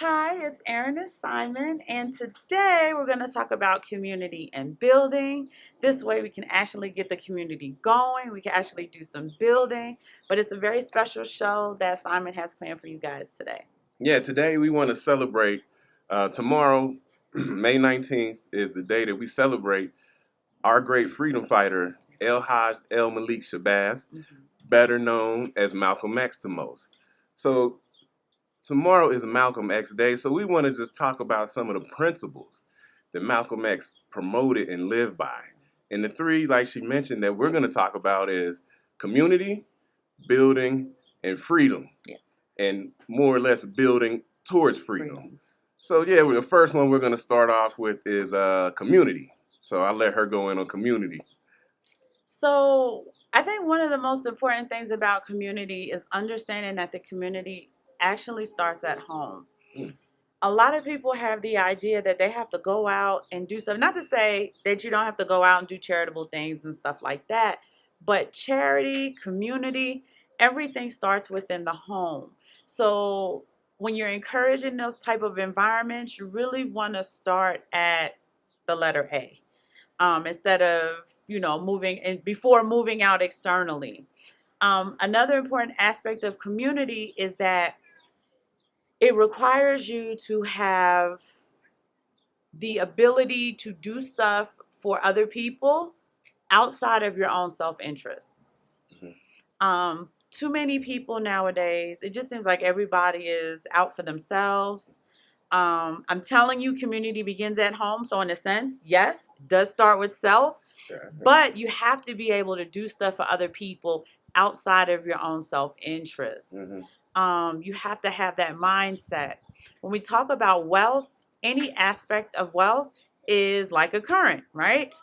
Hi, it's Erin and Simon, and today we're going to talk about community and building. This way, we can actually get the community going. We can actually do some building, but it's a very special show that Simon has planned for you guys today. Yeah, today we want to celebrate. Tomorrow, May 19th, is the day that we celebrate our great freedom fighter, El Haj El Malik Shabazz, better known as Malcolm X to most. So tomorrow is Malcolm X Day, so we want to just talk about some of the principles that Malcolm X promoted and lived by. And the three, like she mentioned, that we're going to talk about is community, building, and freedom. Yeah. And more or less building towards freedom. So yeah, the first one we're going to start off with is community. So I'll let her go in on community. So I think one of the most important things about community is understanding that the community actually starts at home. A lot of people have the idea that they have to go out and do something. Not to say that you don't have to go out and do charitable things and stuff like that, but charity, community, everything starts within the home. So when you're encouraging those type of environments, you really want to start at the letter A, instead of moving and before moving out externally. Another important aspect of community is that it requires you to have the ability to do stuff for other people outside of your own self-interests. Too many people nowadays, it just seems like everybody is out for themselves. I'm telling you, community begins at home. So in a sense, yes, it does start with self, but you have to be able to do stuff for other people outside of your own self-interest. You have to have that mindset. When we talk about wealth, any aspect of wealth is like a current, right?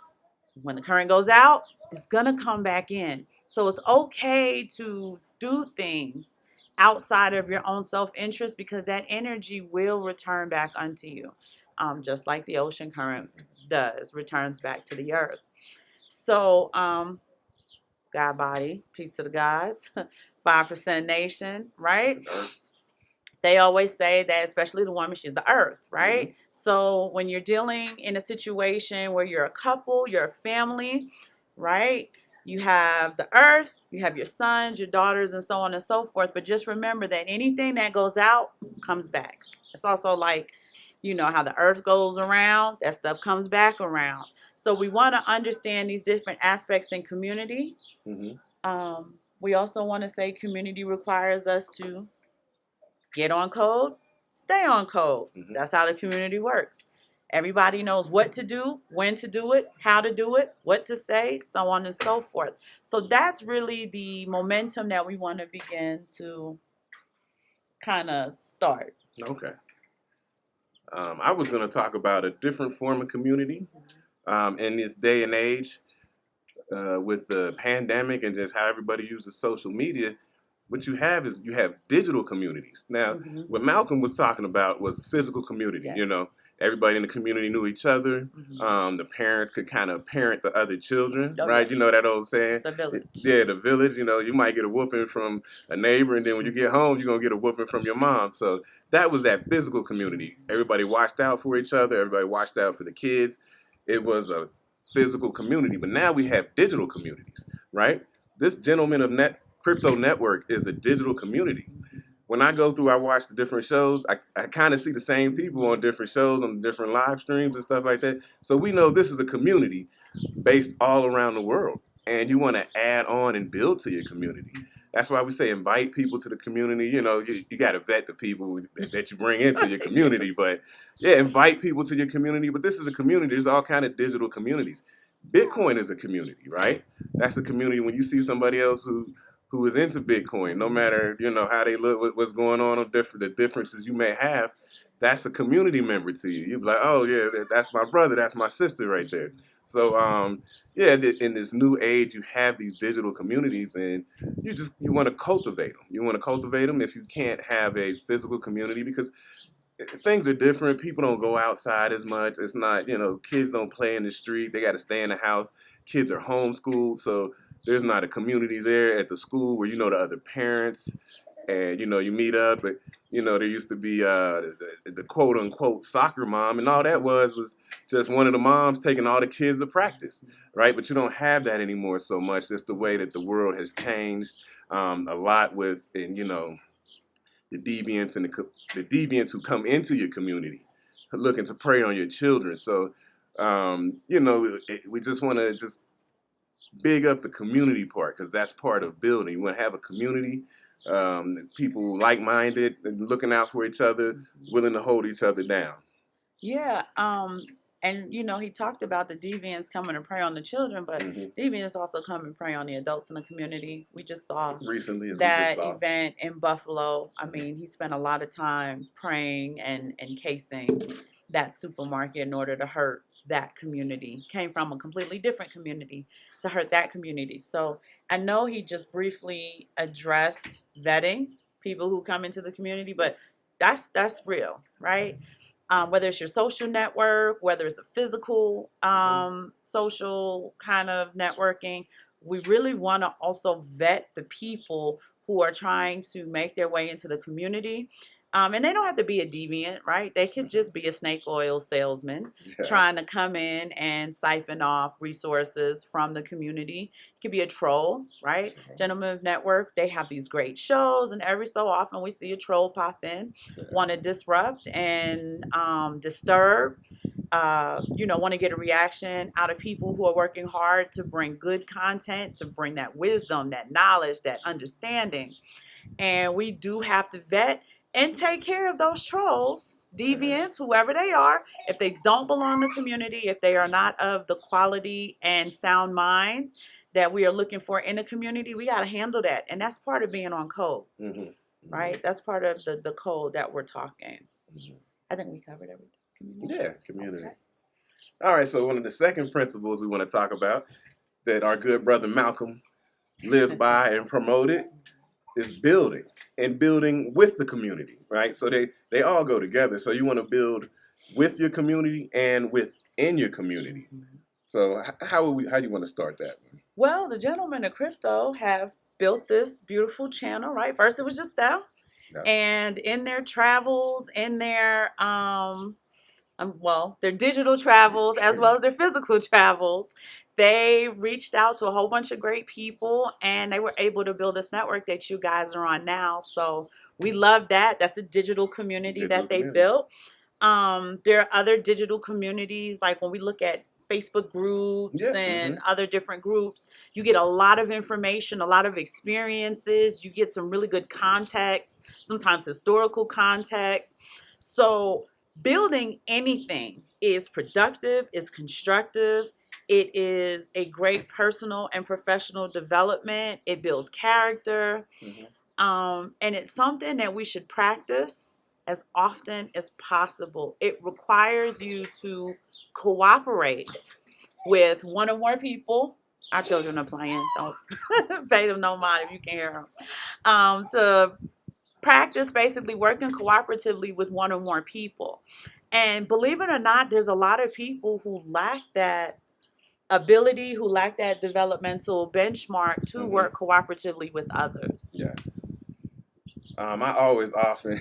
When the current goes out, it's going to come back in. So it's okay to do things outside of your own self-interest because that energy will return back unto you, just like the ocean current returns back to the earth. So, God body, peace to the gods, 5% nation, right? They always say that, especially the woman, she's the earth, right? So when you're dealing in a situation where you're a couple, you're a family, right? You have the earth, you have your sons, your daughters, and so on and so forth. But just remember that anything that goes out comes back. It's also like, how the earth goes around, that stuff comes back around. So we want to understand these different aspects in community. We also want to say community requires us to get on code, stay on code. That's how the community works. Everybody knows what to do, when to do it, how to do it, what to say, so on and so forth. So that's really the momentum that we want to begin to kind of start. Okay. I was going to talk about a different form of community in this day and age with the pandemic and just how everybody uses social media. What you have is digital communities. Now, what Malcolm was talking about was physical community. Yes. Everybody in the community knew each other. The parents could kind of parent the other children, right? You know that old saying? The village. Yeah, the village. You might get a whooping from a neighbor, and then when you get home, you're going to get a whooping from your mom. So that was that physical community. Everybody watched out for each other. Everybody watched out for the kids. It was a physical community. But now we have digital communities, right? This gentleman of Crypto Network is a digital community. When I go through, I watch the different shows, I kind of see the same people on different shows, on different live streams and stuff like that. So we know this is a community based all around the world. And you want to add on and build to your community. That's why we say invite people to the community. You got to vet the people that you bring into your community. But yeah, invite people to your community. But this is a community. There's all kind of digital communities. Bitcoin is a community, right? That's a community when you see somebody else who is into Bitcoin, no matter, how they look, what's going on the differences you may have, that's a community member to you. You'd be like, oh, yeah, that's my brother, that's my sister right there. So, in this new age, you have these digital communities, and you want to cultivate them. You want to cultivate them if you can't have a physical community, because things are different. People don't go outside as much. It's not, kids don't play in the street. They got to stay in the house. Kids are homeschooled, so there's not a community there at the school where you know the other parents, and you meet up. But there used to be the quote unquote soccer mom, and all that was just one of the moms taking all the kids to practice, right? But you don't have that anymore so much. Just the way that the world has changed a lot with, and the deviants and the deviants who come into your community looking to prey on your children. So, we just want to just big up the community part, because that's part of building. You want to have a community, people like-minded and looking out for each other, willing to hold each other down. Yeah, and he talked about the deviants coming to prey on the children, but deviants also come and prey on the adults in the community. We just saw Recently, that event in Buffalo. I mean, he spent a lot of time praying and casing that supermarket in order to hurt that community. Came from a completely different community to hurt that community. So I know he just briefly addressed vetting people who come into the community, but that's real, right? Whether it's your social network, whether it's a physical social kind of networking, we really want to also vet the people who are trying to make their way into the community. And they don't have to be a deviant, right? They could just be a snake oil salesman trying to come in and siphon off resources from the community. It could be a troll, right? Sure. Gentlemen of Network, they have these great shows, and every so often we see a troll pop in, want to disrupt and disturb. Want to get a reaction out of people who are working hard to bring good content, to bring that wisdom, that knowledge, that understanding. And we do have to vet and take care of those trolls, deviants, whoever they are. If they don't belong to the community, if they are not of the quality and sound mind that we are looking for in the community, we got to handle that. And that's part of being on code, right? That's part of the code that we're talking. I think we covered everything. Community. Yeah, community. Okay. All right, so one of the second principles we want to talk about that our good brother Malcolm lived by and promoted is building, and building with the community, right? So they all go together. So you want to build with your community and within your community. So how do you want to start that? Well, the gentlemen of crypto have built this beautiful channel, right? First it was just them. Yeah. And in their travels, in their their digital travels as well as their physical travels, they reached out to a whole bunch of great people, and they were able to build this network that you guys are on now. So we love that. That's a digital community that they built. There are other digital communities, like when we look at Facebook groups and other different groups, you get a lot of information, a lot of experiences. You get some really good context, sometimes historical context. So building anything is productive, is constructive. It is a great personal and professional development. It builds character. And it's something that we should practice as often as possible. It requires you to cooperate with one or more people. Our children are playing. Don't pay them no mind if you can't hear them. To practice basically working cooperatively with one or more people. And believe it or not, there's a lot of people who lack that ability, who lack that developmental benchmark to work cooperatively with others. Yes. I always often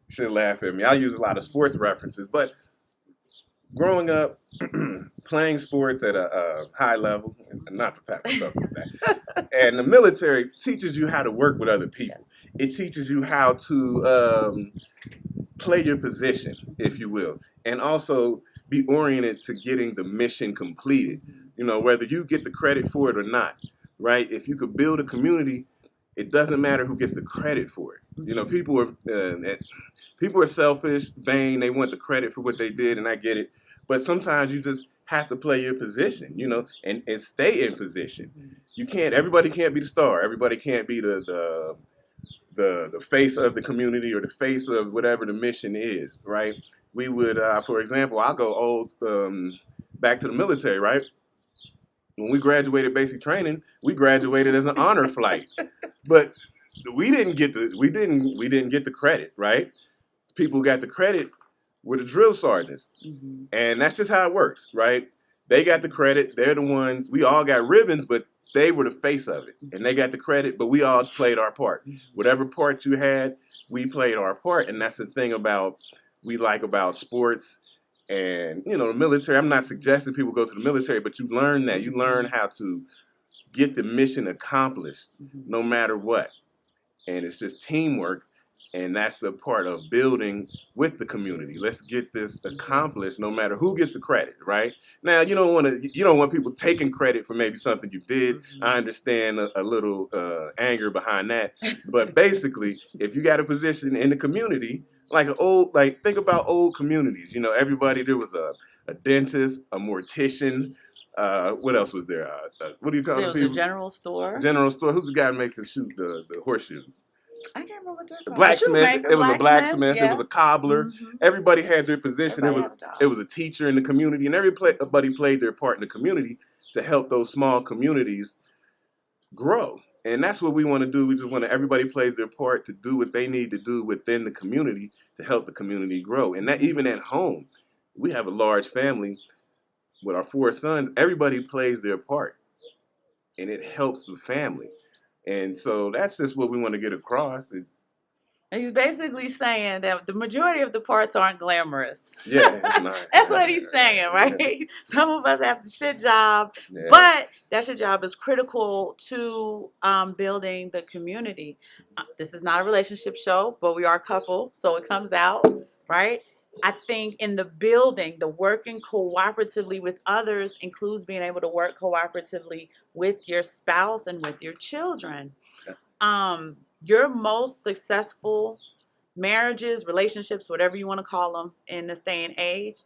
should laugh at me. I use a lot of sports references, but growing up, playing sports at a high level, not to pat myself on that, and the military teaches you how to work with other people. Yes. It teaches you how to play your position, if you will, and also be oriented to getting the mission completed. Whether you get the credit for it or not, right? If you could build a community, it doesn't matter who gets the credit for it. People are selfish, vain. They want the credit for what they did, and I get it. But sometimes you just have to play your position, and stay in position. Everybody can't be the star. Everybody can't be the face of the community or the face of whatever the mission is, right? We would, for example, I'll go back to the military, right? When we graduated basic training, we graduated as an honor flight, but we didn't get the credit, right? people who got the credit were the drill sergeants. Mm-hmm. And that's just how it works, right? They got the credit. They're the ones. We all got ribbons, but they were the face of it. And they got the credit, but we all played our part. Whatever part you had, we played our part. And that's the thing we like about sports and, the military. I'm not suggesting people go to the military, but you learn that. You learn how to get the mission accomplished no matter what. And it's just teamwork. And that's the part of building with the community. Let's get this accomplished, no matter who gets the credit, right? Now, you don't want people taking credit for maybe something you did. I understand a little anger behind that, but basically, if you got a position in the community, think about old communities. Everybody, there was a dentist, a mortician. What else was there? What do you call it? There was a general store. General store. Who's the guy who makes the horseshoes? I can't remember what they're called. Blacksmith. It was a blacksmith. Yeah. It was a cobbler. Mm-hmm. Everybody had their position. Everybody It was a teacher in the community, and everybody played their part in the community to help those small communities grow. And that's what we want to do. We just want everybody plays their part to do what they need to do within the community to help the community grow. And that even at home, we have a large family with our 4 sons. Everybody plays their part, and it helps the family. And so that's just what we want to get across. And he's basically saying that the majority of the parts aren't glamorous. Yeah, it's not. That's what he's saying, right? Yeah. Some of us have the shit job, Yeah. but that shit job is critical to building the community. This is not a relationship show, but we are a couple, so it comes out, right? I think in the building, the working cooperatively with others includes being able to work cooperatively with your spouse and with your children. Your most successful marriages, relationships, whatever you want to call them in this day and age,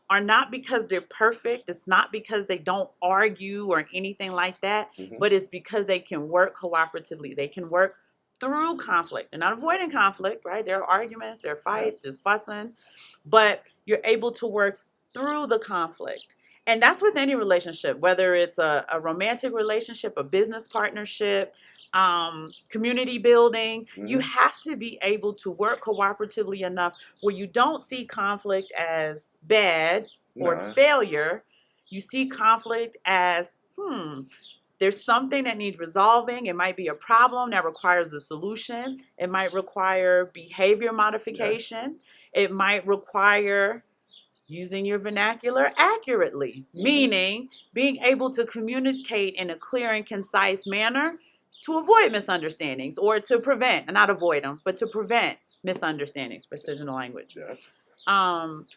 are not because they're perfect. It's not because they don't argue or anything like that, but it's because they can work cooperatively. They can work through conflict. They're not avoiding conflict, right? There are arguments, there are fights, there's fussing, but you're able to work through the conflict. And that's with any relationship, whether it's a romantic relationship, a business partnership, community building. You have to be able to work cooperatively enough where you don't see conflict as bad or failure. You see conflict as, there's something that needs resolving. It might be a problem that requires a solution. It might require behavior modification. It might require using your vernacular accurately, meaning being able to communicate in a clear and concise manner to avoid misunderstandings or to prevent, and not avoid them, but to prevent misunderstandings, precision language.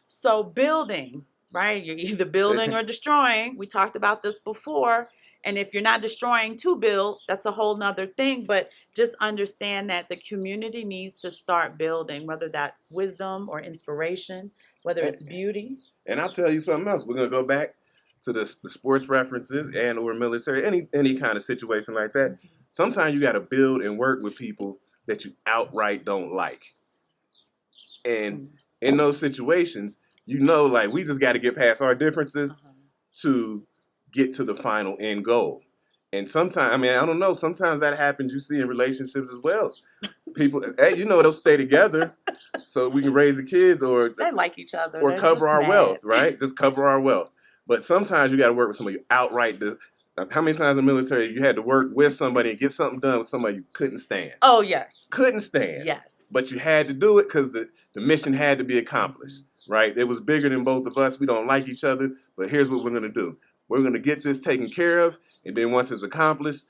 So building, right? You're either building or destroying. We talked about this before. And if you're not destroying to build, that's a whole nother thing. But just understand that the community needs to start building, whether that's wisdom or inspiration, whether it's beauty. And I'll tell you something else. We're going to go back to the sports references and or military, any kind of situation like that. Sometimes you got to build and work with people that you outright don't like. And in those situations, we just got to get past our differences to get to the final end goal. And sometimes, I don't know, sometimes that happens, you see in relationships as well. People, they'll stay together so we can raise the kids or they like each other. Or they're cover our mad. wealth, right? Just cover our wealth. But sometimes you got to work with somebody outright. How many times in the military you had to work with somebody and get something done with somebody you couldn't stand? Oh, yes. Couldn't stand. Yes. But you had to do it because the mission had to be accomplished, right? It was bigger than both of us. We don't like each other, but here's what we're going to do. We're going to get this taken care of, and then once it's accomplished,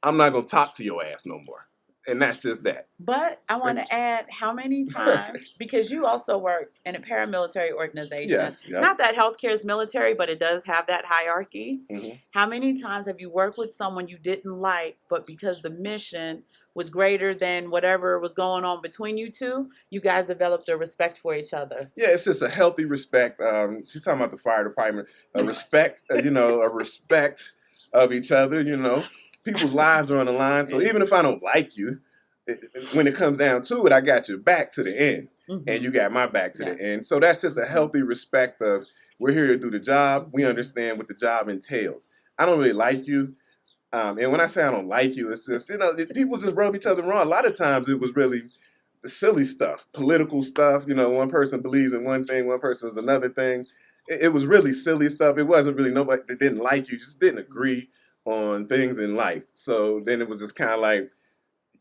I'm not going to talk to your ass no more. And that's just that. But I want to add how many times, because you also work in a paramilitary organization. Yes, yep. Not that healthcare is military, but it does have that hierarchy. Mm-hmm. How many times have you worked with someone you didn't like, but because the mission was greater than whatever was going on between you two, you guys developed a respect for each other? Yeah, it's just a healthy respect. She's talking about the fire department. A respect, a respect of each other, People's lives are on the line. So even if I don't like you, when it comes down to it, I got your back to the end. And you got my back to the end. So that's just a healthy respect of, we're here to do the job. We understand what the job entails. I don't really like you. And when I say I don't like you, it's just, people just rub each other wrong. A lot of times it was really silly stuff, political stuff. You know, one person believes in one thing, one person is another thing. It was really silly stuff. It wasn't really nobody that didn't like you, just didn't agree on things in life. So then it was just kind of like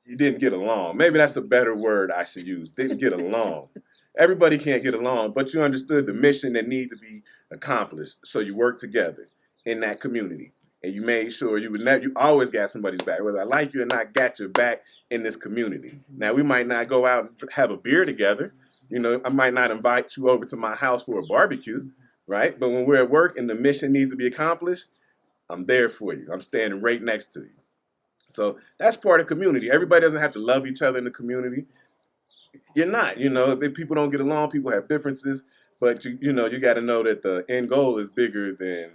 you didn't get along. Maybe that's a better word I should use. Didn't get along. Everybody can't get along, but you understood the mission that needed to be accomplished. So you worked together in that community. And you made sure you would never, you always got somebody's back. Whether I like you or not, got your back in this community. Now, we might not go out and have a beer together. You know, I might not invite you over to my house for a barbecue, right? But when we're at work and the mission needs to be accomplished, I'm there for you. I'm standing right next to you. So that's part of community. Everybody doesn't have to love each other in the community. You're not, you know, if people don't get along, people have differences, but you know, you got to know that the end goal is bigger than,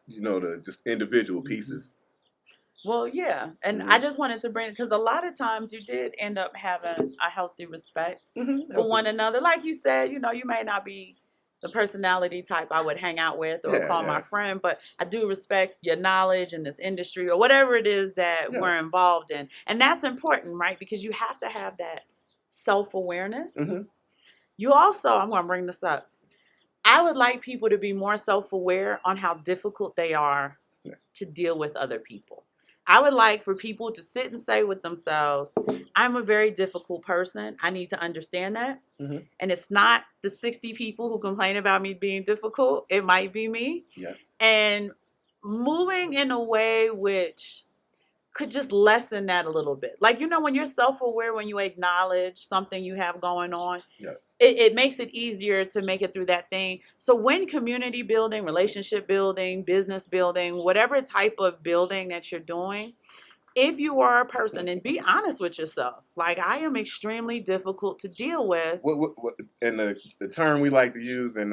you know, the just individual pieces. Well, yeah, and I just wanted to bring, because a lot of times you did end up having a healthy respect for one another. Like you said, you know, you may not be the personality type I would hang out with or call my friend, but I do respect your knowledge in this industry or whatever it is that we're involved in. And that's important, right? Because you have to have that self-awareness. You also, I'm going to bring this up, I would like people to be more self-aware on how difficult they are to deal with other people. I would like for people to sit and say with themselves, I'm a very difficult person. I need to understand that. And it's not the 60 people who complain about me being difficult. It might be me. And moving in a way which could just lessen that a little bit. Like, you know, when you're self-aware, when you acknowledge something you have going on, it makes it easier to make it through that thing. So when community building, relationship building, business building, whatever type of building that you're doing, if you are a person, and be honest with yourself, like, I am extremely difficult to deal with. And the term we like to use in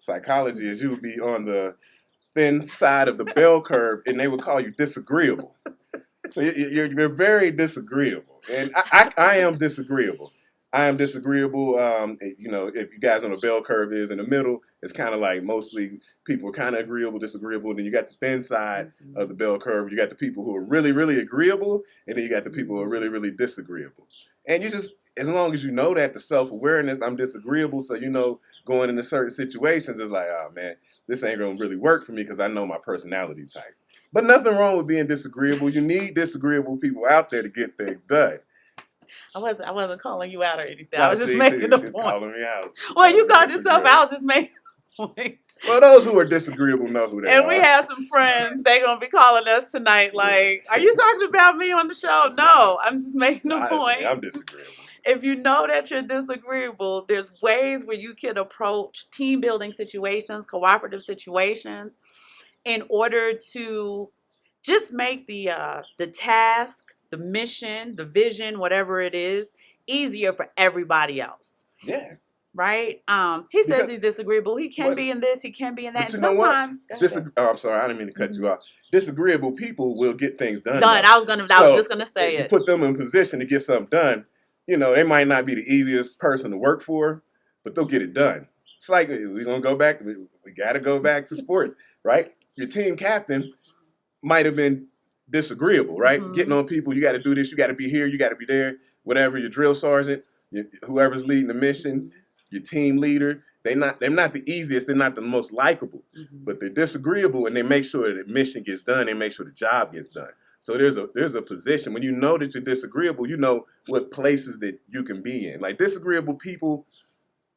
psychology is you would be on the thin side of the bell curve, and they would call you disagreeable. So you're very disagreeable, and I am disagreeable. I am disagreeable. You know, if you guys on the bell curve is in the middle, it's kind of like mostly people are kind of agreeable, disagreeable. And then you got the thin side of the bell curve. You got the people who are really, really agreeable, and then you got the people who are really, really disagreeable. And you just, as long as you know that, the self-awareness, I'm disagreeable, so you know going into certain situations is like, oh man, this ain't gonna really work for me because I know my personality type. But nothing wrong with being disagreeable. You need disagreeable people out there to get things done. I wasn't calling you out or anything. I was just making a point. Calling me out. Well, you called yourself out. I was just making a point. Well, those who are disagreeable know who they are. And we have some friends. They're going to be calling us tonight like, are you talking about me on the show? No, I'm just making a point. I'm disagreeable. If you know that you're disagreeable, there's ways where you can approach team building situations, cooperative situations, in order to just make the task, the mission, the vision, whatever it is, easier for everybody else. Yeah. Right? He says he's disagreeable. He can be in this. He can be in that. And sometimes. I'm sorry. I didn't mean to cut you off. Disagreeable people will get things done. I was just gonna say it. You put them in position to get something done. You know, they might not be the easiest person to work for, but they'll get it done. It's like we're gonna go back. We got to go back to sports, right? Your team captain might have been disagreeable, right? Getting on people, you got to do this, you got to be here, you got to be there, whatever. Your drill sergeant, whoever's leading the mission, your team leader, they're not the easiest, they're not the most likable, but they're disagreeable, and they make sure that the mission gets done, they make sure the job gets done. So there's a position when you know that you're disagreeable, you know what places that you can be in. Like, disagreeable people,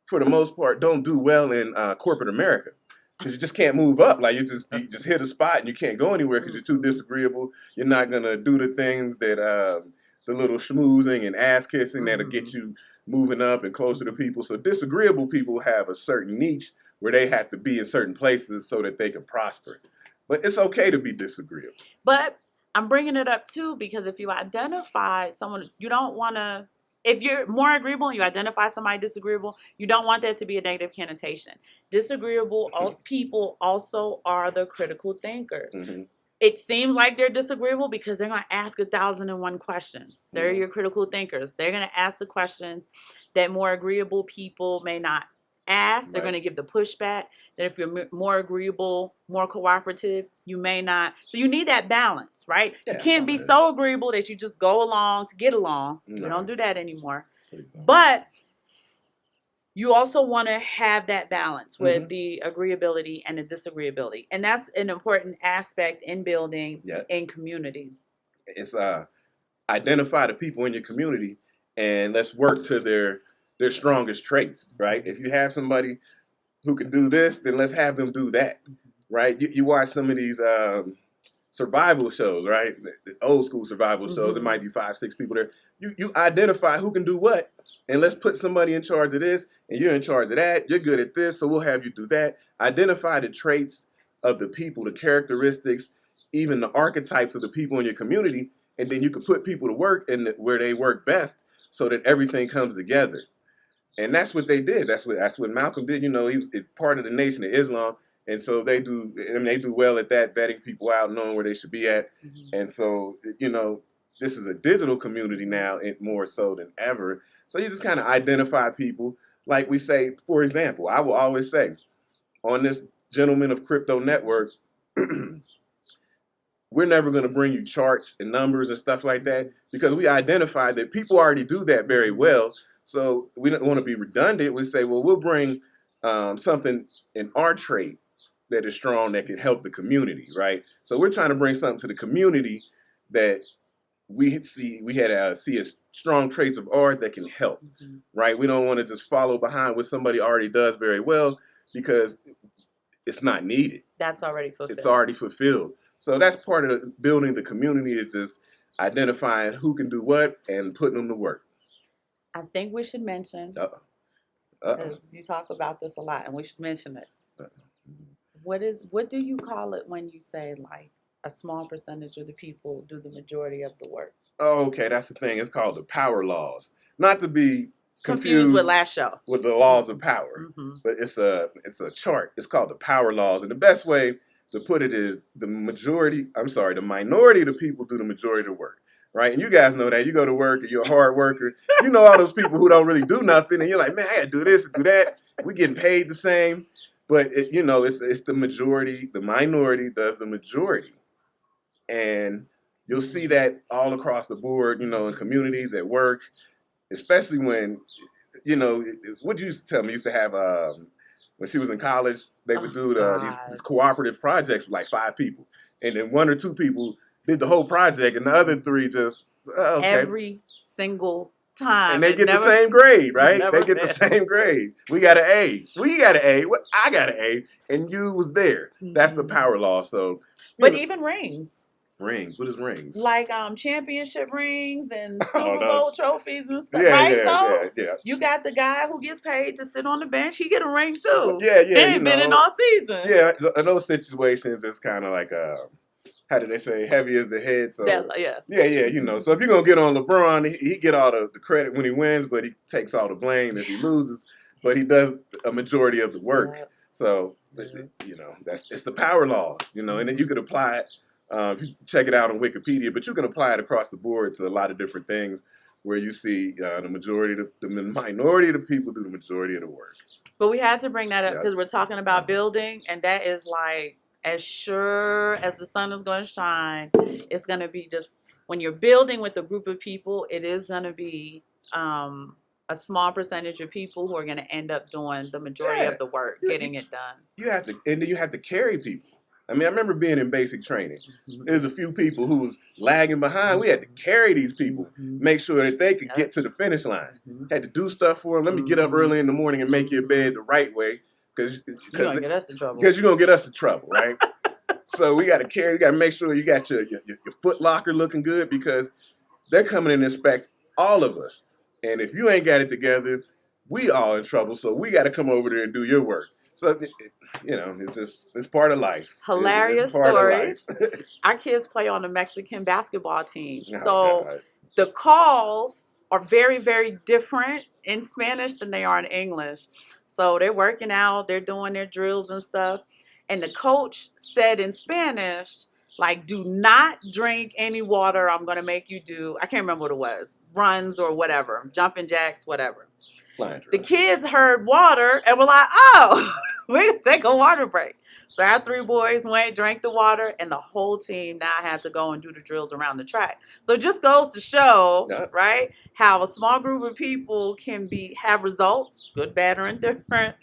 for the most part, don't do well in corporate America. Because you just can't move up. Like, you just hit a spot and you can't go anywhere because you're too disagreeable. You're not going to do the things that the little schmoozing and ass kissing that'll get you moving up and closer to people. So disagreeable people have a certain niche where they have to be in certain places so that they can prosper. But it's okay to be disagreeable. But I'm bringing it up too because if you identify someone, you don't want to. If you're more agreeable and you identify somebody disagreeable, you don't want that to be a negative connotation. Disagreeable people also are the critical thinkers. It seems like they're disagreeable because they're going to ask 1,001 questions. They're your critical thinkers. They're going to ask the questions that more agreeable people may not ask. They're going to give the pushback. That if you're more agreeable, more cooperative, you may not. So you need that balance, right? You can't be so agreeable that you just go along to get along. You don't do that anymore. But you also want to have that balance with the agreeability and the disagreeability. And that's an important aspect in building in community. It's identify the people in your community and let's work to their strongest traits, right? If you have somebody who can do this, then let's have them do that, right? You watch some of these survival shows, right? The old school survival shows. It might be 5, 6 people there. You identify who can do what, and let's put somebody in charge of this, and you're in charge of that. You're good at this, so we'll have you do that. Identify the traits of the people, the characteristics, even the archetypes of the people in your community, and then you can put people to work in where they work best, so that everything comes together. And that's what they did. That's what Malcolm did. You know, he was part of the Nation of Islam. And so they do well at that, vetting people out, knowing where they should be at. And so, you know, this is a digital community now, more so than ever. So you just kind of identify people. Like we say, for example, I will always say, on this Gentlemen of Crypto Network, we're never going to bring you charts and numbers and stuff like that, because we identified that people already do that very well. So we don't want to be redundant. We say, well, we'll bring something in our trait that is strong that can help the community, right? So we're trying to bring something to the community that we see as strong traits of ours that can help, right? We don't want to just follow behind what somebody already does very well, because it's not needed. That's already fulfilled. It's already fulfilled. So that's part of building the community, is just identifying who can do what and putting them to work. I think we should mention, because you talk about this a lot, and we should mention it. What do you call it when you say, like, a small percentage of the people do the majority of the work? Oh, okay, that's the thing. It's called the power laws. Not to be confused with last show. With the laws of power. But it's a chart. It's called the power laws. And the best way to put it is the minority of the people do the majority of the work. Right? And you guys know that. You go to work and you're a hard worker. You know all those people who don't really do nothing, and you're like, man, I gotta do this and do that. We getting paid the same. But it's the majority. The minority does the majority. And you'll see that all across the board, in communities, at work, especially when, what you used to tell me, used to have, when she was in college, they would do these cooperative projects with like 5 people. And then 1 or 2 people did the whole project, and the other 3 just, okay. Every single time. And they get the same grade, right? They get the same grade. We got an A. We got an A. I got an A. And you was there. That's the power law. So, but even rings. Rings. What is rings? Like championship rings and Super Bowl trophies and stuff. Yeah. You got the guy who gets paid to sit on the bench. He get a ring too. Yeah. They ain't been in all season. Yeah. In those situations, it's kind of like how do they say, heavy is the head? So yeah. So if you're gonna get on LeBron, he get all the credit when he wins, but he takes all the blame if he loses. But he does a majority of the work. Yeah. So it's the power laws. And then you could apply it. If you check it out on Wikipedia, but you can apply it across the board to a lot of different things, where you see the minority of the people do the majority of the work. But we had to bring that up because we're talking about building, and that is like, as sure as the sun is going to shine, it's going to be just, when you're building with a group of people, it is going to be a small percentage of people who are going to end up doing the majority of the work, getting it done. You have to carry people. I mean, I remember being in basic training. There's a few people who was lagging behind. We had to carry these people, make sure that they could get to the finish line. Had to do stuff for them. Let me get up early in the morning and make your bed the right way. Because you're going to get us in trouble. Because you're going to get us in trouble, right? So we got to carry. You got to make sure you got your foot locker looking good, because they're coming in to inspect all of us. And if you ain't got it together, we all in trouble. So we got to come over there and do your work. So, it's part of life. Hilarious story. Our kids play on the Mexican basketball team. The calls are very, very different in Spanish than they are in English. So they're working out, they're doing their drills and stuff. And the coach said in Spanish, like, do not drink any water. I'm going to make you do, I can't remember what it was, runs or whatever, jumping jacks, whatever. The kids heard water and were like, oh, we're going to take a water break. So our 3 boys went, drank the water, and the whole team now had to go and do the drills around the track. So it just goes to show, Yeah. right, how a small group of people can have results, good, bad, or indifferent,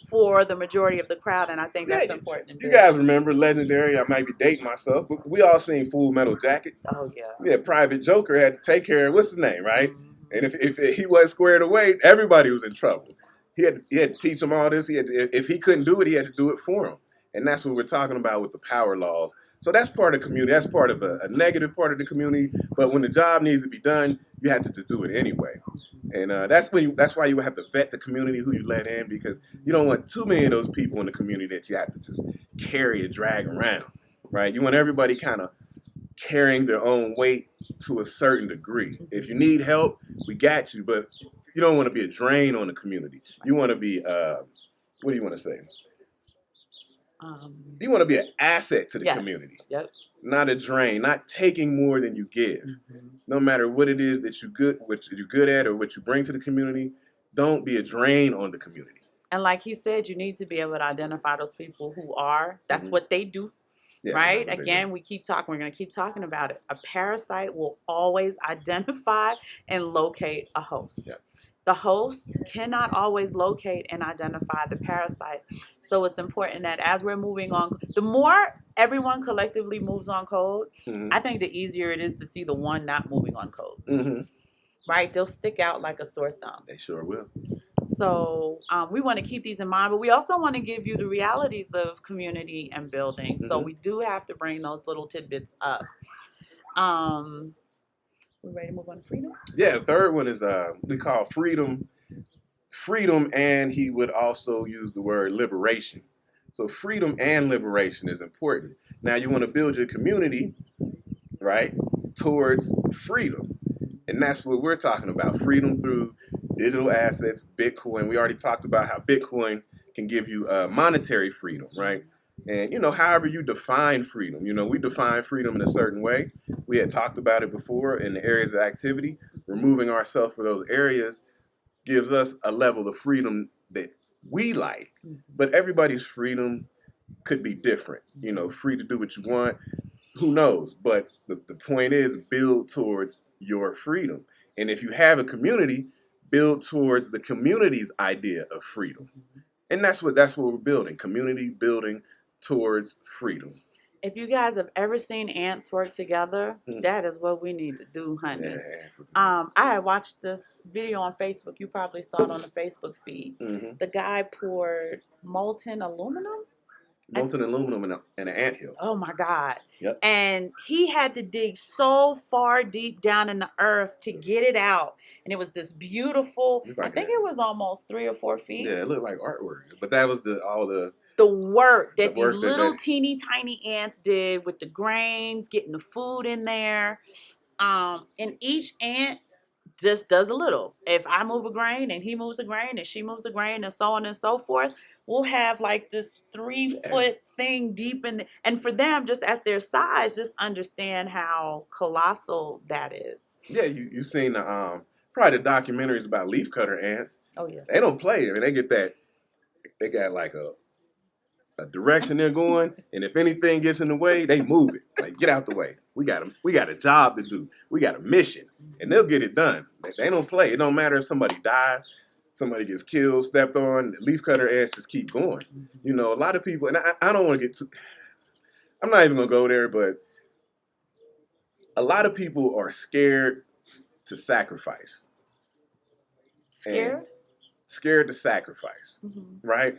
for the majority of the crowd. And I think that's Yeah, important in you business. guys remember Legendary? I might be dating myself, but we all seen Full Metal Jacket. Oh, yeah. Yeah, Private Joker had to take care of what's his name, right? Mhm. And if he wasn't squared away, everybody was in trouble. He had to teach them all this. If he couldn't do it, he had to do it for them. And that's what we're talking about with the power laws. So that's part of the community. That's part of a negative part of the community. But when the job needs to be done, you have to just do it anyway. And that's why you have to vet the community who you let in, because you don't want too many of those people in the community that you have to just carry and drag around, right? You want everybody kind of carrying their own weight to a certain degree. If you need help, we got you, but you don't want to be a drain on the community. You want to be, what do you want to say? You want to be an asset to the community. Yep. Not a drain, not taking more than you give. No matter what it is that what you're good at or what you bring to the community, don't be a drain on the community. And like he said, you need to be able to identify those people who are. That's what they do. Yeah, right? Again, we're going to keep talking about it. A parasite will always identify and locate a host. Yep. The host cannot always locate and identify the parasite. So it's important that as we're moving on, the more everyone collectively moves on code, I think the easier it is to see the one not moving on code. Right? They'll stick out like a sore thumb. They sure will. So we want to keep these in mind, but we also want to give you the realities of community and building. So we do have to bring those little tidbits up. We ready to move on to freedom? Yeah, the third one is we call freedom. Freedom, and he would also use the word liberation. So freedom and liberation is important. Now you want to build your community, right, towards freedom. And that's what we're talking about. Freedom through digital assets, Bitcoin. We already talked about how Bitcoin can give you monetary freedom, right? And, however you define freedom, we define freedom in a certain way. We had talked about it before in the areas of activity. Removing ourselves from those areas gives us a level of freedom that we like. But everybody's freedom could be different. Free to do what you want. Who knows? But the point is, build towards your freedom. And if you have a community, build towards the community's idea of freedom. And that's what we're building. Community building towards freedom. If you guys have ever seen ants work together, that is what we need to do, honey. Yeah. I had watched this video on Facebook. You probably saw it on the Facebook feed. The guy poured molten aluminum in an anthill. Oh my God. Yep. And he had to dig so far deep down in the earth to get it out. And it was this beautiful, I think it was almost 3 or 4 feet. Yeah, it looked like artwork. But that was all the work that these little teeny tiny ants did with the grains, getting the food in there. And each ant just does a little. If I move a grain and he moves a grain and she moves a grain and so on and so forth, we'll have like this 3-foot thing deep in. And for them, just at their size, just understand how colossal that is. Yeah, you've seen probably the documentaries about leafcutter ants. Oh yeah. They don't play. I mean, they got like a direction they're going, and if anything gets in the way, they move it. Like, get out the way. We got a job to do. We got a mission, and they'll get it done. They don't play. It don't matter if somebody dies, somebody gets killed, stepped on. Leafcutter ants just keep going. A lot of people, and I don't want to get too. I'm not even gonna go there, but a lot of people are scared to sacrifice. Scared? Scared to sacrifice, right?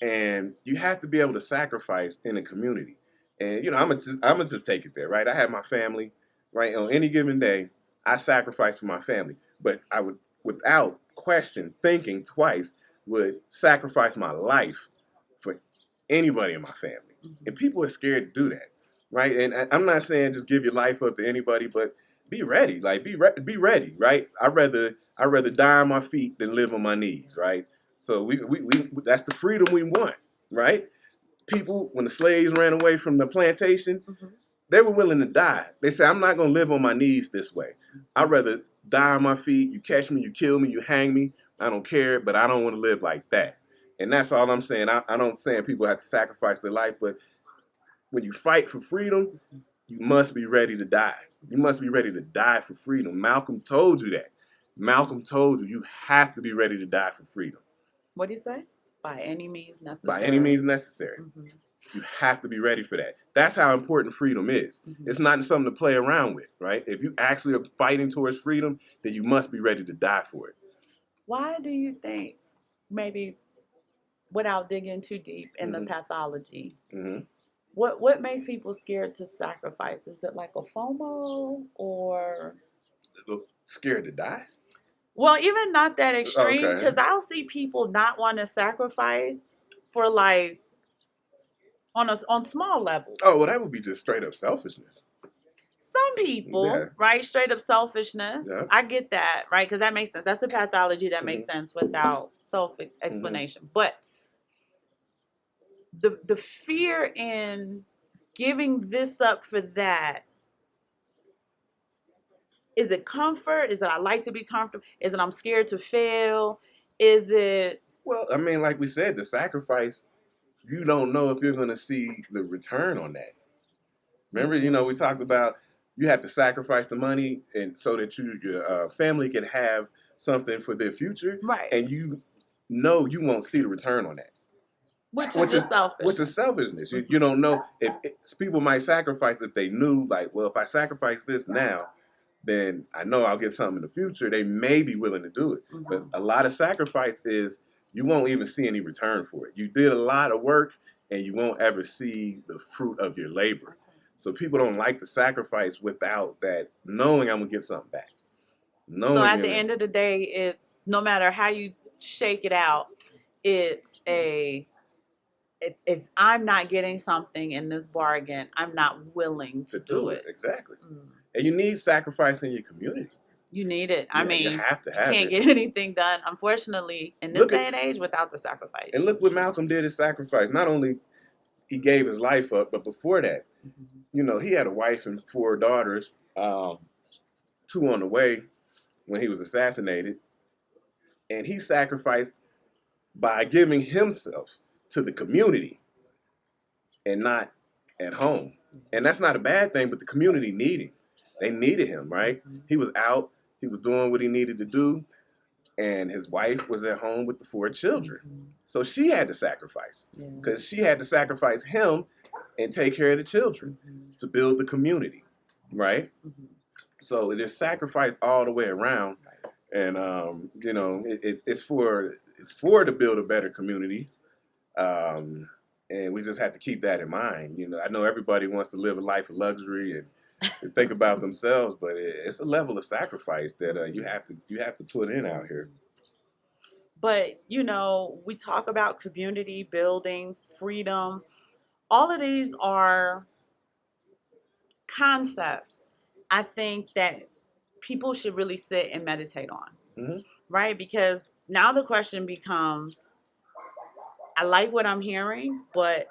And you have to be able to sacrifice in a community. And, I'm gonna just take it there, right? I have my family, right? On any given day, I sacrifice for my family. But I would, without question, thinking twice, would sacrifice my life for anybody in my family. And people are scared to do that, right? And I'm not saying just give your life up to anybody, but be ready. Like, be ready, right? I'd rather die on my feet than live on my knees, right? So we that's the freedom we want, right? People, when the slaves ran away from the plantation, they were willing to die. They said, I'm not going to live on my knees this way. I'd rather die on my feet. You catch me, you kill me, you hang me. I don't care, but I don't want to live like that. And that's all I'm saying. I don't saying people have to sacrifice their life, but when you fight for freedom, you must be ready to die. You must be ready to die for freedom. Malcolm told you that. Malcolm told you you have to be ready to die for freedom. What do you say? By any means By any necessary. means necessary. Mm-hmm. You have to be ready for that. That's how important freedom is. Mm-hmm. It's not something to play around with, right? If you actually are fighting towards freedom, then you must be ready to die for it. Why do you think, maybe without digging too deep in the Mm-hmm. pathology, Mm-hmm. what makes people scared to sacrifice? Is it like a FOMO or? Scared to die? Well, even not that extreme, Okay. because I'll see people not want to sacrifice for like on small levels. Oh, well, that would be just straight up selfishness. Some people, Yeah. right, straight up selfishness. Yeah. I get that, right, because that makes sense. That's the pathology that makes sense without self explanation. But the fear in giving this up for that, is it comfort? Is it I like to be comfortable? Is it I'm scared to fail? Is it? Well, I mean, like we said, the sacrifice, you don't know if you're going to see the return on that. Remember, we talked about you have to sacrifice the money and so that your family can have something for their future, Right. and you know you won't see the return on that. Which is just selfish. Which is selfishness. You don't know if people might sacrifice if they knew, like, well, if I sacrifice this now, then I know I'll get something in the future. They may be willing to do it. Mm-hmm. But a lot of sacrifice is you won't even see any return for it. You did a lot of work and you won't ever see the fruit of your labor. So people don't like to sacrifice without that knowing I'm going to get something back. So at the end of the day, it's no matter how you shake it out, it's if I'm not getting something in this bargain, I'm not willing to do it. Exactly. And you need sacrifice in your community. You need it. I mean, you have to have you can't it. get anything done, unfortunately, in this day and age without the sacrifice. And look what Malcolm did, his sacrifice. Not only he gave his life up, but before that, he had a wife and 4 daughters, 2 on the way when he was assassinated. And he sacrificed by giving himself to the community and not at home. And that's not a bad thing, but the community needed him. They needed him, right? He was out. He was doing what he needed to do. And his wife was at home with the 4 children. So she had to sacrifice because she had to sacrifice him and take care of the children to build the community, right? So there's sacrifice all the way around. And, it's for to build a better community. And we just have to keep that in mind. I know everybody wants to live a life of luxury and think about themselves, but it's a level of sacrifice that you have to put in out here. But we talk about community building, freedom. All of these are concepts I think that people should really sit and meditate on, right? Because now the question becomes, I like what I'm hearing, but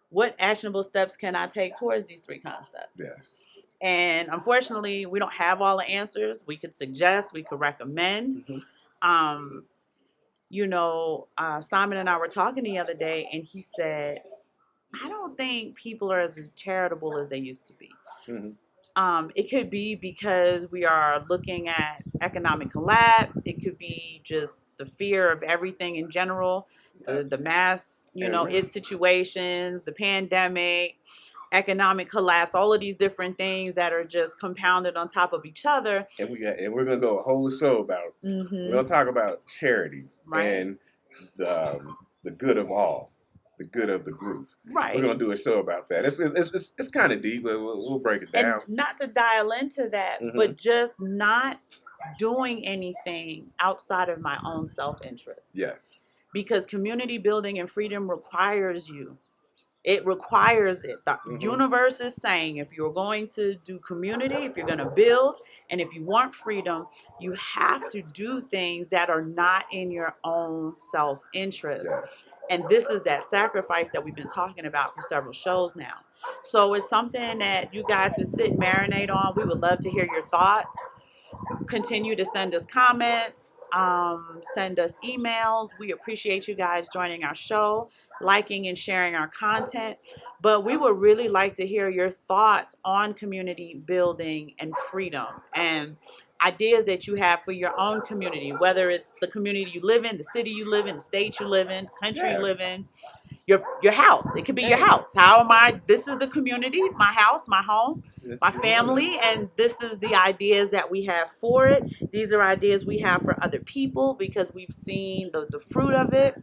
what actionable steps can I take towards these 3 concepts? Yes. And unfortunately, we don't have all the answers. We could suggest, we could recommend. Simon and I were talking the other day, and he said, I don't think people are as charitable as they used to be. It could be because we are looking at economic collapse. It could be just the fear of everything in general, the mass, its situations, the pandemic, economic collapse, all of these different things that are just compounded on top of each other. And we're gonna go a whole show about. We're gonna talk about charity and the good of all, the good of the group. Right. We're gonna do a show about that. It's kind of deep, but we'll break it down. And not to dial into that, but just not doing anything outside of my own self-interest. Yes. Because community building and freedom requires you. It requires it. The universe is saying if you're going to do community, if you're going to build, and if you want freedom, you have to do things that are not in your own self-interest. Yes. And this is that sacrifice that we've been talking about for several shows now. So it's something that you guys can sit and marinate on. We would love to hear your thoughts. Continue to send us comments. send us emails. We appreciate you guys joining our show, liking and sharing our content. But we would really like to hear your thoughts on community building and freedom and ideas that you have for your own community, whether it's the community you live in, the city you live in, the state you live in, the country you live in, your house. It could be your house. How am I? This is the community, my house, my home, my family, and this is the ideas that we have for it. These are ideas we have for other people because we've seen the fruit of it.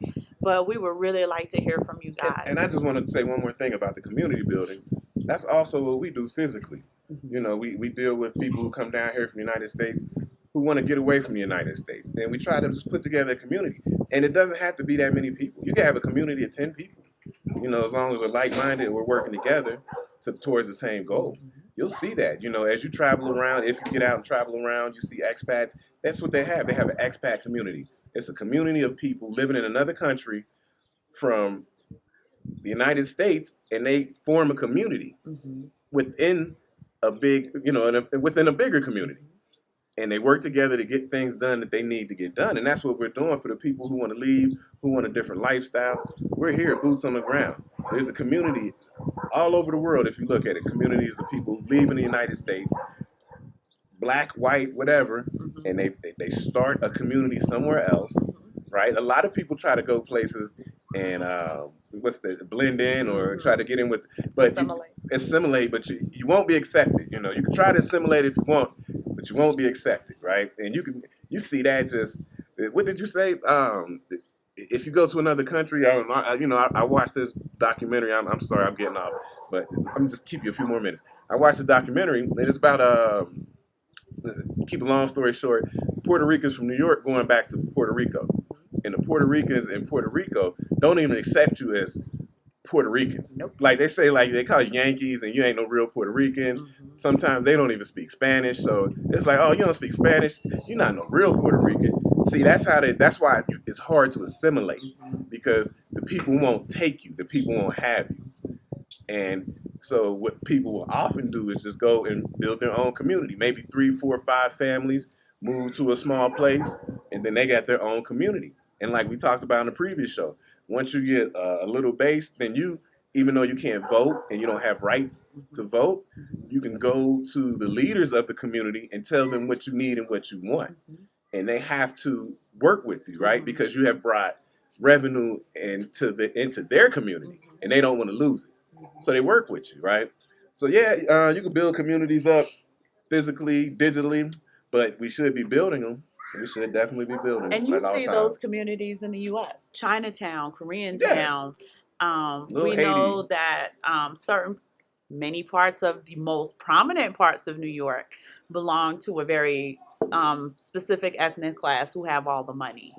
But we would really like to hear from you guys. And I just wanted to say one more thing about the community building. That's also what we do physically. You know, we deal with people who come down here from the United States who want to get away from the United States. And we try to just put together a community. And it doesn't have to be that many people. You can have a community of 10 people. You know, as long as we're like-minded and we're working together towards the same goal. You'll see that, you know, as you travel around, if you get out and travel around, you see expats. That's what they have. They have an expat community. It's a community of people living in another country from the United States, and they form a community within a big, you know, within a bigger community. And they work together to get things done that they need to get done. And that's what we're doing for the people who want to leave, who want a different lifestyle. We're here, boots on the ground. There's a community all over the world, if you look at it. Communities of people who leave in the United States, black, white, whatever, and they start a community somewhere else, right? A lot of people try to go places and blend in or try to get in with, but assimilate, but you won't be accepted. You know, you can try to assimilate if you want, but you won't be accepted, right? And you see that just, what did you say? If you go to another country, I watched this documentary. I'm sorry, I'm getting off, but I'm just keep you a few more minutes. I watched the documentary, and it's about keep a long story short, Puerto Ricans from New York going back to Puerto Rico. And the Puerto Ricans in Puerto Rico don't even accept you as Puerto Ricans. Nope. Like they say, like they call you Yankees and you ain't no real Puerto Rican. Sometimes they don't even speak Spanish. So it's like, oh, you don't speak Spanish, you're not no real Puerto Rican. See, that's why it's hard to assimilate, because the people won't take you, the people won't have you. And so what people will often do is just go and build their own community. Maybe 3, 4, 5 families move to a small place, and then they got their own community. And like we talked about in the previous show, once you get a little base, then even though you can't vote and you don't have rights to vote, you can go to the leaders of the community and tell them what you need and what you want. And they have to work with you, right? Because you have brought revenue into their community, and they don't want to lose it. So they work with you, right? So yeah, you can build communities up physically, digitally, but we should be building them. We should definitely be building them. And you see those communities in the U.S. Chinatown, Koreatown. We know that many parts of the most prominent parts of New York belong to a very specific ethnic class who have all the money.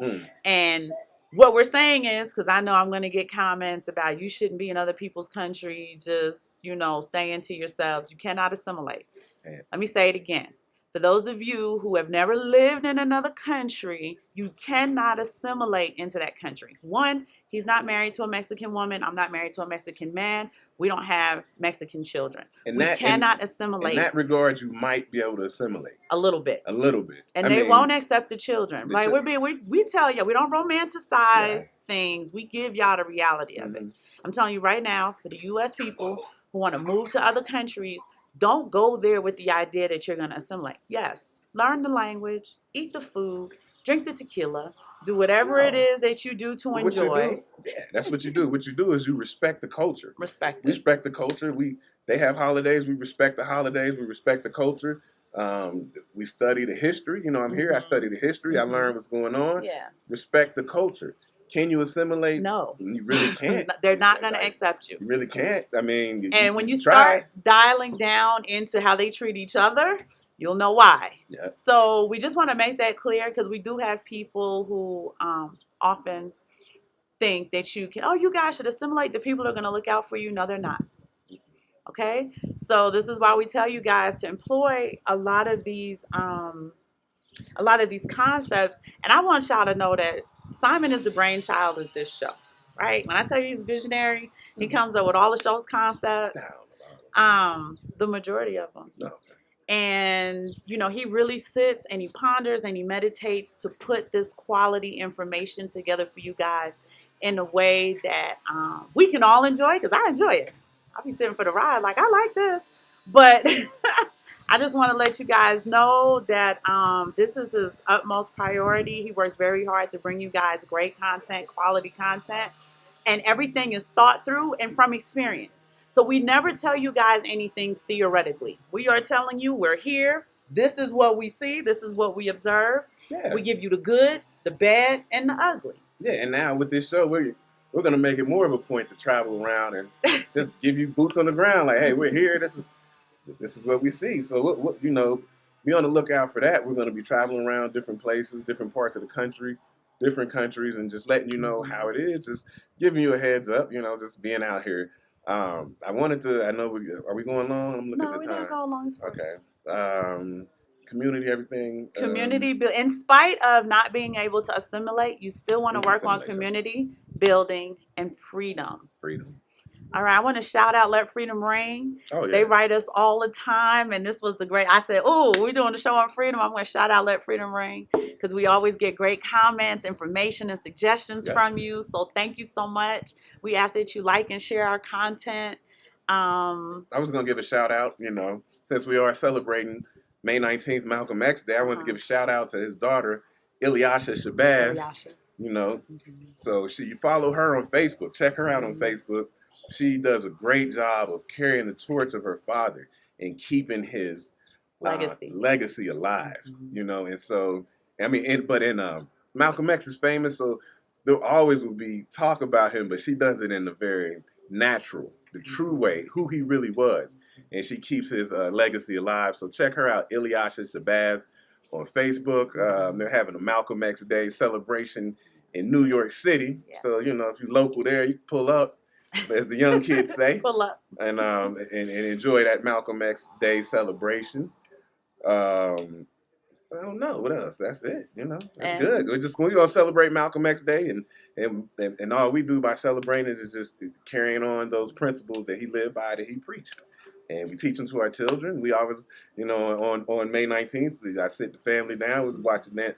And what we're saying is, because I know I'm going to get comments about you shouldn't be in other people's country, just, staying to yourselves. You cannot assimilate. Let me say it again. For those of you who have never lived in another country, you cannot assimilate into that country. One, he's not married to a Mexican woman. I'm not married to a Mexican man. We don't have Mexican children. We cannot assimilate. In that regard, you might be able to assimilate. A little bit. A little bit. And they won't accept the children. Right? We tell you, we don't romanticize things. We give y'all the reality of it. I'm telling you right now, for the U.S. people who want to move to other countries, don't go there with the idea that you're going to assimilate. Yes, learn the language, eat the food, drink the tequila, do whatever it is that you do to enjoy. That's what you do. What you do is you respect the culture. Respect the culture. They have holidays. We respect the holidays. We respect the culture. We study the history. I'm here. I study the history. I learn what's going on. Yeah. Respect the culture. Can you assimilate? No. You really can't. They're not going to accept you. You really can't. I mean, and when you start dialing down into how they treat each other, you'll know why. Yeah. So we just want to make that clear, because we do have people who often think that you guys should assimilate. The people are going to look out for you. No, they're not. Okay? So this is why we tell you guys to employ a lot of these concepts. And I want y'all to know that Simon is the brainchild of this show, right? When I tell you he's visionary, he comes up with all the show's concepts, the majority of them. And, he really sits and he ponders and he meditates to put this quality information together for you guys in a way that we can all enjoy, because I enjoy it. I'll be sitting for the ride like, I like this. But I just want to let you guys know that this is his utmost priority. He works very hard to bring you guys great content, quality content, and everything is thought through and from experience. So we never tell you guys anything theoretically. We are telling you we're here. This is what we see. This is what we observe. Yeah. We give you the good, the bad, and the ugly. Yeah, and now with this show, we're gonna make it more of a point to travel around and just give you boots on the ground. Like, hey, we're here. This is what we see. So be on the lookout for that. We're gonna be traveling around different places, different parts of the country, different countries, and just letting you know how it is. Just giving you a heads up. Just being out here. I know are we going long? I'm looking at the time. No, we didn't go long. Okay. Community, everything. Community build. In spite of not being able to assimilate, you still want to work on community building and freedom. Freedom. All right, I want to shout out Let Freedom Ring. Oh, yeah. They write us all the time, and this was I said, oh, we're doing the show on freedom. I'm going to shout out Let Freedom Ring, because we always get great comments, information, and suggestions from you. So thank you so much. We ask that you like and share our content. I was going to give a shout out, since we are celebrating May 19th, Malcolm X Day, I wanted to give a shout out to his daughter, Ilyasha Shabazz. So you follow her on Facebook. Check her out on Facebook. She does a great job of carrying the torch of her father and keeping his legacy alive. And so Malcolm X is famous, so there always will be talk about him, but she does it in a very natural, the true way, who he really was, and she keeps his legacy alive. So check her out, Ilyasha Shabazz, on Facebook. They're having a Malcolm X Day celebration in New York City. Yeah. So if you're local there, you can pull up, as the young kids say. Pull up. And enjoy that Malcolm X Day celebration. I don't know what else. That's it. That's good. We're gonna celebrate Malcolm X Day, and all we do by celebrating is just carrying on those principles that he lived by, that he preached, and we teach them to our children. We always, on May 19th, I sit the family down. We're watching that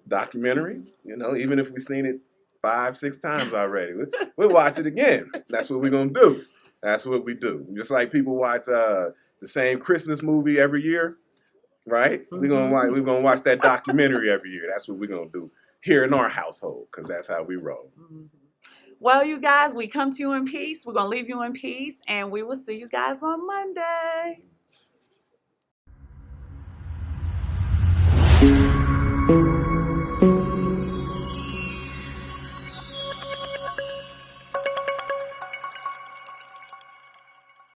documentary. Even if we've seen it 5-6 times already, we'll watch it again. That's what we're gonna do. That's what we do. Just like people watch the same Christmas movie every year, right? Mm-hmm. We're gonna watch that documentary every year. That's what we're gonna do here in our household, because that's how we roll. Mm-hmm. Well, you guys, we come to you in peace. We're gonna leave you in peace, and we will see you guys on Monday.